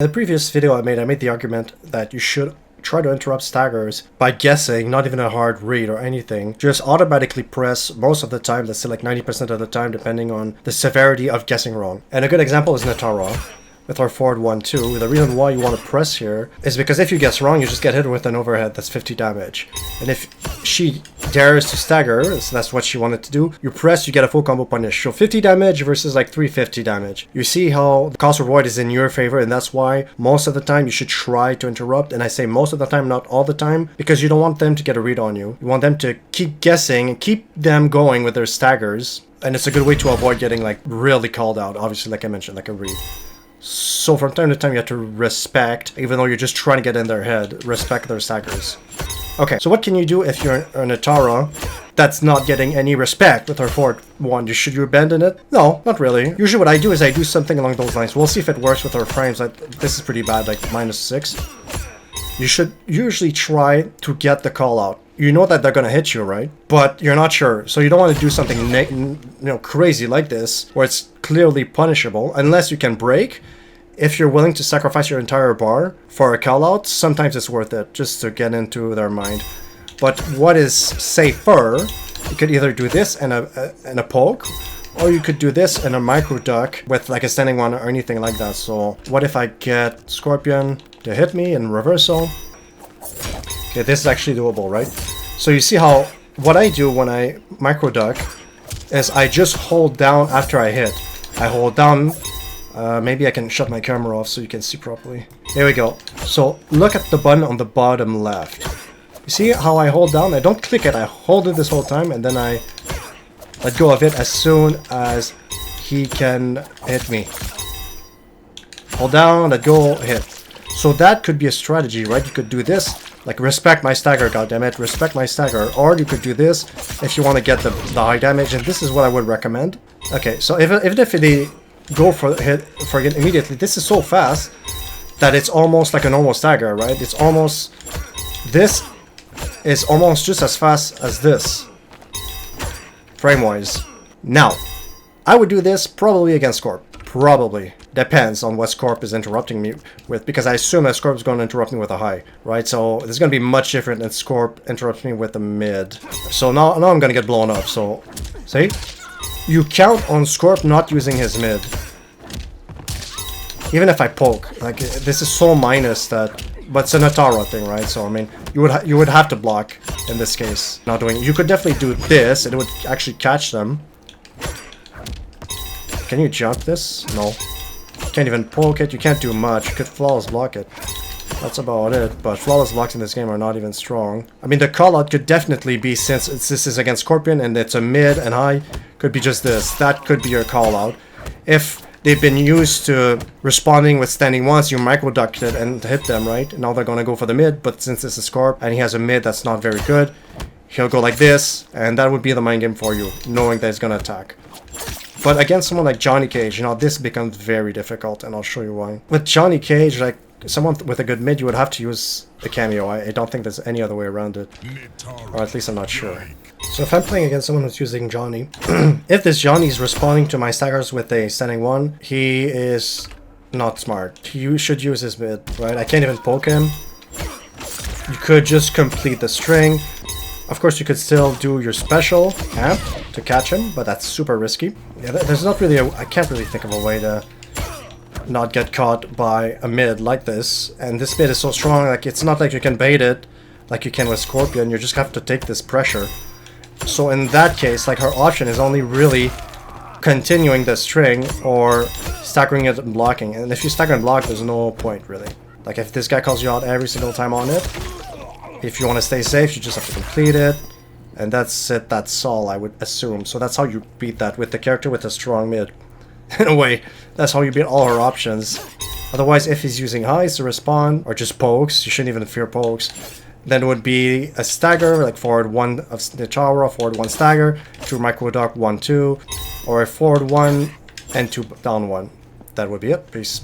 In the previous video I made the argument that you should try to interrupt staggers by guessing, not even a hard read or anything. Just automatically press most of the time, let's say like 90% of the time, depending on the severity of guessing wrong. And a good example is Natara with our forward 1-2. The reason why you want to press here is because if you guess wrong, you just get hit with an overhead that's 50 damage. And if she dares to stagger, so that's what she wanted to do, you press, you get a full combo punish. So 50 damage versus like 350 damage. You see how the cost reward is in your favor, and that's why most of the time you should try to interrupt. And I say most of the time, not all the time, because you don't want them to get a read on you. You want them to keep guessing and keep them going with their staggers. And it's a good way to avoid getting like really called out, obviously, like I mentioned, like a read. So from time to time you have to respect, even though you're just trying to get in their head, respect their staggers. Okay, so what can you do if you're an Natara that's not getting any respect with her forward one? Should you abandon it? No, not really. Usually what I do is I do something along those lines. We'll see if it works with her frames. This is pretty bad, like -6. You should usually try to get the call out. You know that they're gonna hit you, right? But you're not sure, so you don't want to do something crazy like this, where it's clearly punishable, unless you can break. If you're willing to sacrifice your entire bar for a call out, sometimes it's worth it, just to get into their mind. But what is safer, you could either do this and a poke, or you could do this and a Microduck with like a standing one or anything like that. So what if I get Scorpion to hit me in reversal? Okay, this is actually doable, right? So you see how what I do when I Microduck is I just hold down after I hit. I hold down. Maybe I can shut my camera off so you can see properly. There we go. So look at the button on the bottom left. You see how I hold down? I don't click it. I hold it this whole time, and then I let go of it as soon as he can hit me. Hold down, let go, hit. So that could be a strategy, right? You could do this, like respect my stagger, goddammit, respect my stagger. Or you could do this if you want to get the high damage, and this is what I would recommend. Okay, so even if they go for it immediately, this is so fast that it's almost like a normal stagger, right? It's almost, this is almost just as fast as this, frame-wise. Now, I would do this probably against Scorp. Probably. Depends on what Scorp is interrupting me with, because I assume that Scorp is going to interrupt me with a high, right? So this is going to be much different than Scorp interrupts me with a mid. So now I'm going to get blown up, so, see? You count on Scorp not using his mid. Even if I poke, like, this is so minus that, but it's a Natara thing, right? So I mean, you would have to block in this case. Not doing. You could definitely do this, and it would actually catch them. Can you jump this? No. You can't even poke it. You can't do much. You could flawless block it. That's about it. But flawless blocks in this game are not even strong. I mean, the call out could definitely be, since this is against Scorpion and it's a mid and high, could be just this. That could be your call out. If they've been used to responding with standing ones, you Microducked it and hit them, right? Now they're gonna go for the mid, but since this is Scorp and he has a mid that's not very good, he'll go like this, and that would be the mind game for you, knowing that he's gonna attack. But against someone like Johnny Cage, this becomes very difficult, and I'll show you why. With Johnny Cage, like someone with a good mid, you would have to use the cameo. I don't think there's any other way around it, or at least I'm not sure. So if I'm playing against someone who's using Johnny, if this Johnny is responding to my staggers with a standing one, he is not smart. You should use his mid, right? I can't even poke him. You could just complete the string. Of course, you could still do your special amp to catch him, but that's super risky. Yeah, there's not really I can't really think of a way to not get caught by a mid like this. And this mid is so strong, like it's not like you can bait it like you can with Scorpion. You just have to take this pressure. So in that case, like, her option is only really continuing the string or staggering it and blocking. And if you stagger and block, there's no point really. Like if this guy calls you out every single time on it, if you want to stay safe, you just have to complete it. And that's it, that's all, I would assume. So that's how you beat that with the character with a strong mid. In a way, that's how you beat all her options. Otherwise, if he's using highs to respond, or just pokes, you shouldn't even fear pokes, then it would be a stagger, like forward 1 of Natara, forward 1 stagger, 2 Microduck, 1-2, or a forward 1 and 2 down 1. That would be it. Peace.